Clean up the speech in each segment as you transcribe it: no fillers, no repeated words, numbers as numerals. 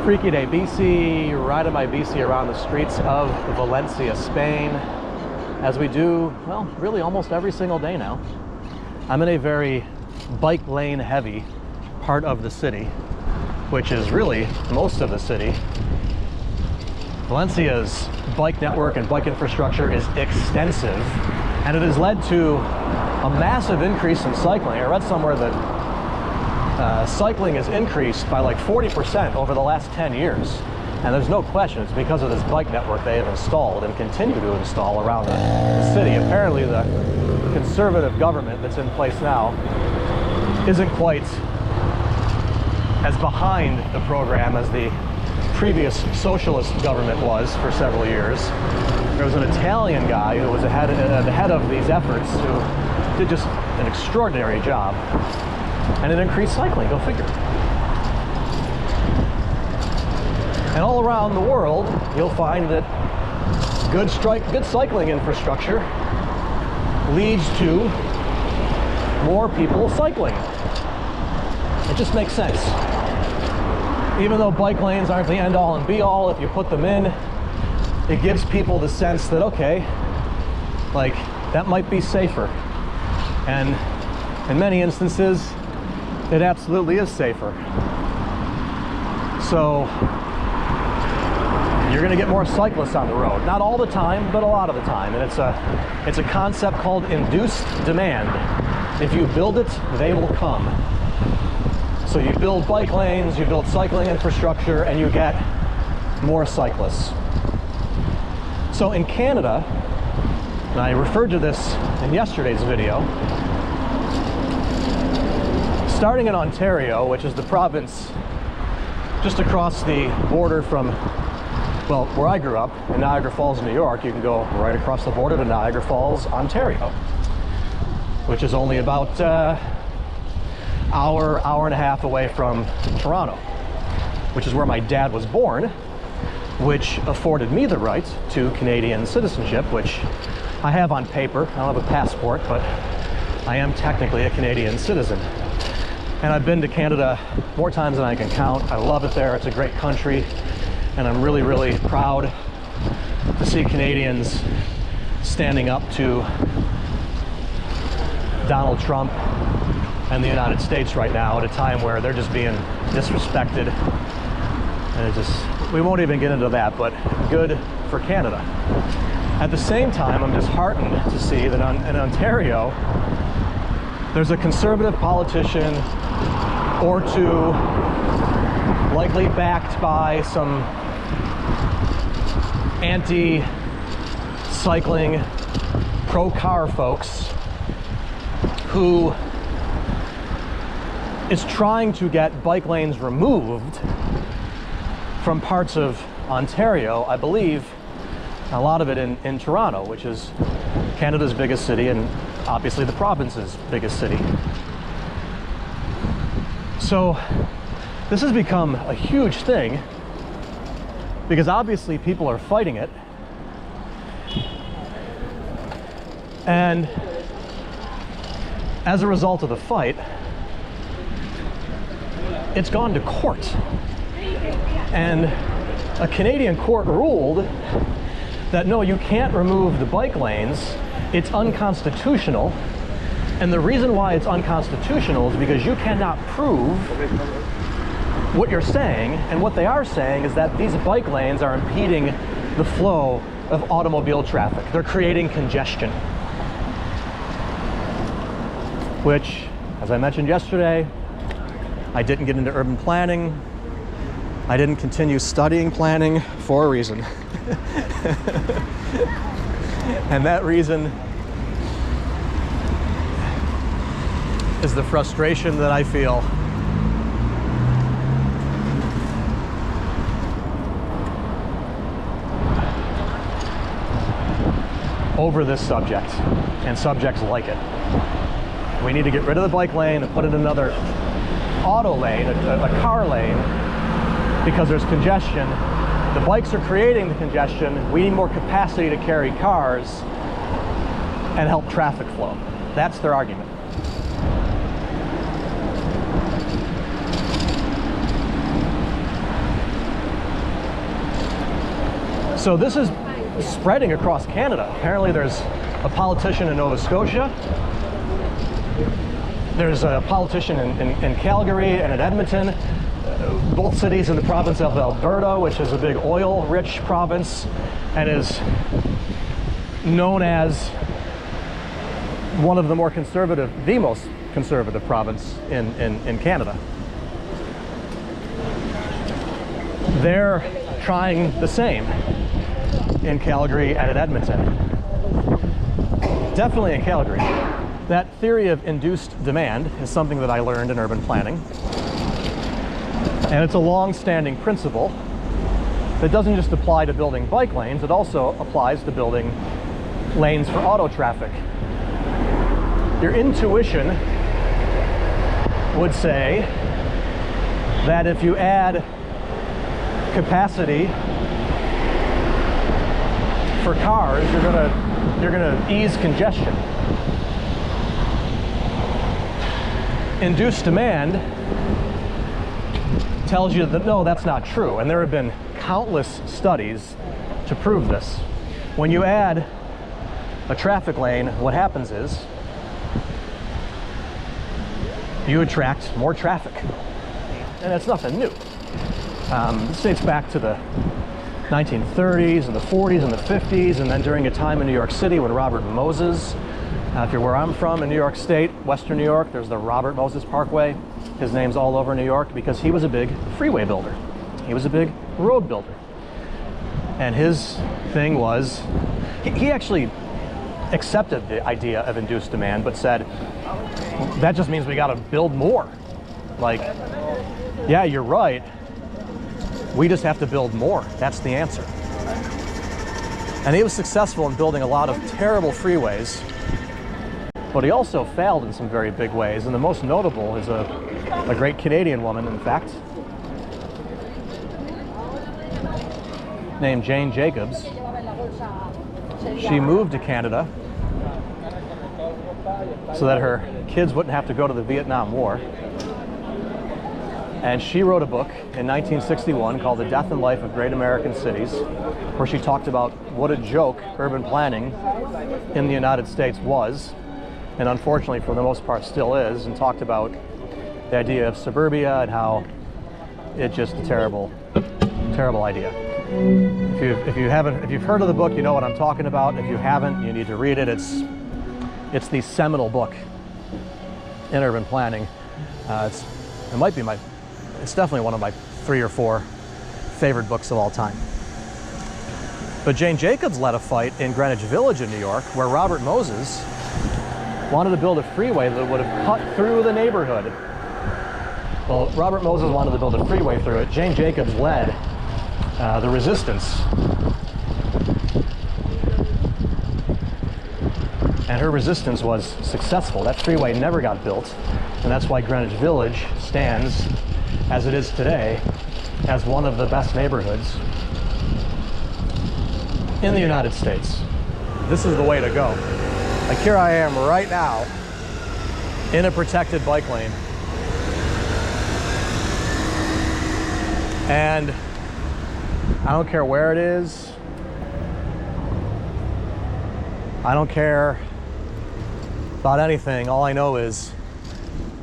Friki de Bici, riding my bici around the streets of Valencia, Spain, as we do, well, really almost every single day now. I'm in a very bike lane heavy part of the city, which is really most of the city. Valencia's bike network and bike infrastructure is extensive, and it has led to a massive increase in cycling. I read somewhere that cycling has increased by like 40% over the last 10 years. And there's no question it's because of this bike network they have installed and continue to install around the city. Apparently the conservative government that's in place now isn't quite as behind the program as the previous socialist government was for several years. There was an Italian guy who was the head of these efforts who did just an extraordinary job. And it increased cycling, go figure. And all around the world, you'll find that good cycling infrastructure leads to more people cycling. It just makes sense. Even though bike lanes aren't the end-all and be-all, if you put them in, it gives people the sense that, okay, like, that might be safer. And in many instances, it absolutely is safer. So you're going to get more cyclists on the road. Not all the time, but a lot of the time. And it's a concept called induced demand. If you build it, they will come. So you build bike lanes, you build cycling infrastructure, and you get more cyclists. So in Canada, and I referred to this in yesterday's video, starting in Ontario, which is the province just across the border from, well, where I grew up, in Niagara Falls, New York, you can go right across the border to Niagara Falls, Ontario, which is only about hour and a half away from Toronto, which is where my dad was born, which afforded me the right to Canadian citizenship, which I have on paper. I don't have a passport, but I am technically a Canadian citizen. And I've been to Canada more times than I can count. I love it there. It's a great country. And I'm really, really proud to see Canadians standing up to Donald Trump and the United States right now at a time where they're just being disrespected. And it just, we won't even get into that, but good for Canada. At the same time, I'm disheartened to see that in Ontario, there's a conservative politician or two, likely backed by some anti-cycling, pro-car folks, who is trying to get bike lanes removed from parts of Ontario, I believe a lot of it in Toronto, which is Canada's biggest city and obviously the province's biggest city. So this has become a huge thing because obviously people are fighting it, and as a result of the fight, it's gone to court, and a Canadian court ruled that no, you can't remove the bike lanes. It's unconstitutional, and the reason why it's unconstitutional is because you cannot prove what you're saying, and what they are saying is that these bike lanes are impeding the flow of automobile traffic. They're creating congestion, which, as I mentioned yesterday, I didn't get into urban planning. I didn't continue studying planning for a reason. And that reason is the frustration that I feel over this subject and subjects like it. We need to get rid of the bike lane and put in another auto lane, a car lane, because there's congestion. The bikes are creating the congestion. We need more capacity to carry cars and help traffic flow. That's their argument. So this is spreading across Canada. Apparently there's a politician in Nova Scotia. There's a politician in Calgary and in Edmonton, both cities in the province of Alberta, which is a big oil-rich province and is known as one of the more conservative, the most conservative province in Canada. They're trying the same in Calgary and in Edmonton. Definitely in Calgary. That theory of induced demand is something that I learned in urban planning. And it's a long-standing principle that doesn't just apply to building bike lanes, it also applies to building lanes for auto traffic. Your intuition would say that if you add capacity for cars, you're gonna ease congestion. Induced demand tells you that no, that's not true, and there have been countless studies to prove this. When you add a traffic lane, what happens is you attract more traffic, and it's nothing new. This dates back to the 1930s and the 40s and the 50s, and then during a time in New York City when Robert Moses, if you're where I'm from in New York State, Western New York, there's the Robert Moses Parkway. His name's all over New York because he was a big freeway builder. He was a big road builder. And his thing was, he actually accepted the idea of induced demand, but said, that just means we gotta build more. Like, yeah, you're right. We just have to build more. That's the answer. And he was successful in building a lot of terrible freeways, but he also failed in some very big ways. And the most notable is a great Canadian woman, in fact, named Jane Jacobs. She moved to Canada so that her kids wouldn't have to go to the Vietnam War. And she wrote a book in 1961 called The Death and Life of Great American Cities, where she talked about what a joke urban planning in the United States was, and unfortunately for the most part still is, and talked about the idea of suburbia and how it's just a terrible, terrible idea. If you've heard of the book, you know what I'm talking about. If you haven't, you need to read it. It's the seminal book in urban planning. It's definitely one of my 3 or 4 favorite books of all time. But Jane Jacobs led a fight in Greenwich Village in New York where Robert Moses wanted to build a freeway that would have cut through the neighborhood. Well, Robert Moses wanted to build a freeway through it. Jane Jacobs led the resistance. And her resistance was successful. That freeway never got built, and that's why Greenwich Village stands, as it is today, as one of the best neighborhoods in the United States. This is the way to go. Like, here I am right now in a protected bike lane. And I don't care where it is. I don't care about anything. All I know is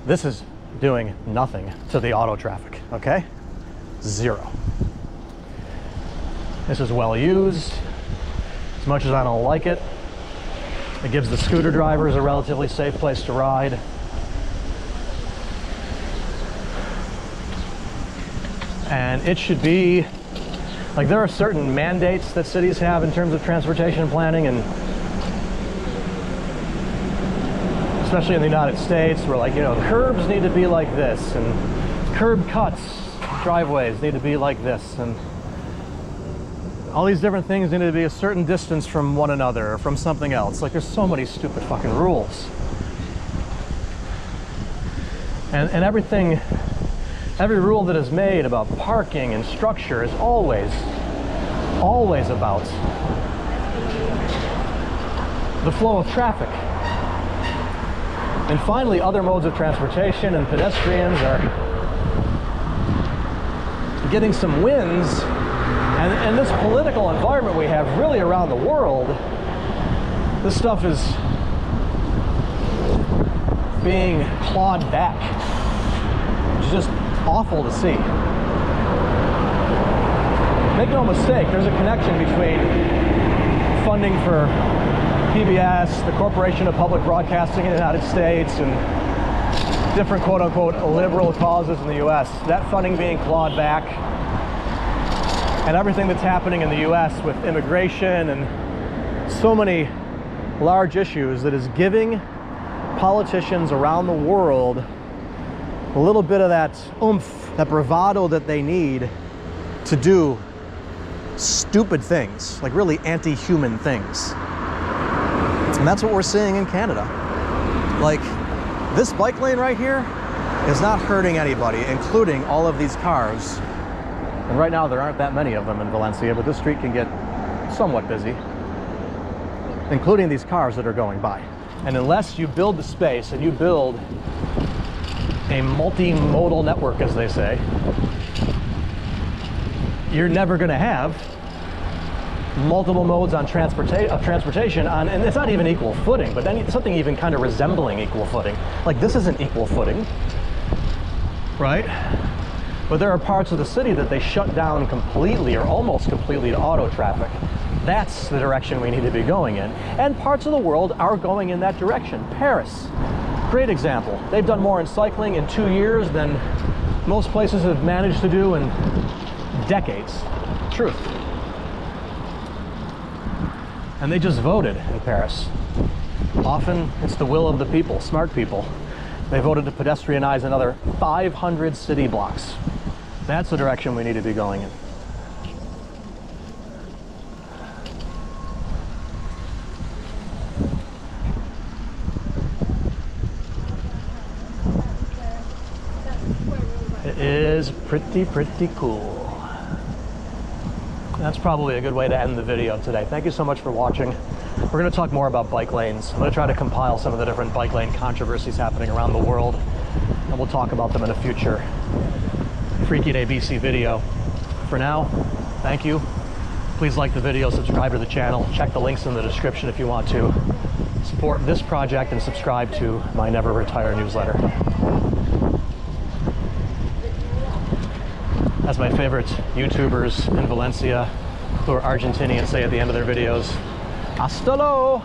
this is doing nothing to the auto traffic, okay? Zero. This is well used. As much as I don't like it, it gives the scooter drivers a relatively safe place to ride. And it should be, like, there are certain mandates that cities have in terms of transportation planning, and especially in the United States, where, like, you know, curbs need to be like this, and curb cuts, driveways need to be like this, and all these different things need to be a certain distance from one another or from something else. Like, there's so many stupid fucking rules. And everything, every rule that is made about parking and structure is always about the flow of traffic. And finally, other modes of transportation and pedestrians are getting some wins And this political environment we have really around the world, this stuff is being clawed back. It's just awful to see. Make no mistake, there's a connection between funding for PBS, the Corporation of Public Broadcasting in the United States, and different quote-unquote liberal causes in the US. That funding being clawed back, and everything that's happening in the US with immigration and so many large issues that is giving politicians around the world a little bit of that oomph, that bravado that they need to do stupid things, like really anti-human things. And that's what we're seeing in Canada. Like, this bike lane right here is not hurting anybody, including all of these cars. And right now there aren't that many of them in Valencia, but this street can get somewhat busy, including these cars that are going by. And unless you build the space and you build a multimodal network, as they say, you're never going to have multiple modes on transportation on, and it's not even equal footing, but then something even kind of resembling equal footing. Like, this isn't equal footing, right? But there are parts of the city that they shut down completely or almost completely to auto traffic. That's the direction we need to be going in. And parts of the world are going in that direction. Paris, great example. They've done more in cycling in 2 years than most places have managed to do in decades. Truth. And they just voted in Paris. Often it's the will of the people, smart people. They voted to pedestrianize another 500 city blocks. That's the direction we need to be going in. It is pretty cool. That's probably a good way to end the video today. Thank you so much for watching. We're going to talk more about bike lanes. I'm going to try to compile some of the different bike lane controversies happening around the world, and we'll talk about them in a future Friki de Bici video. For now, thank you. Please like the video, subscribe to the channel, check the links in the description if you want to support this project, and subscribe to my Never Retire newsletter. As my favorite YouTubers in Valencia who are Argentinian say at the end of their videos, hasta luego!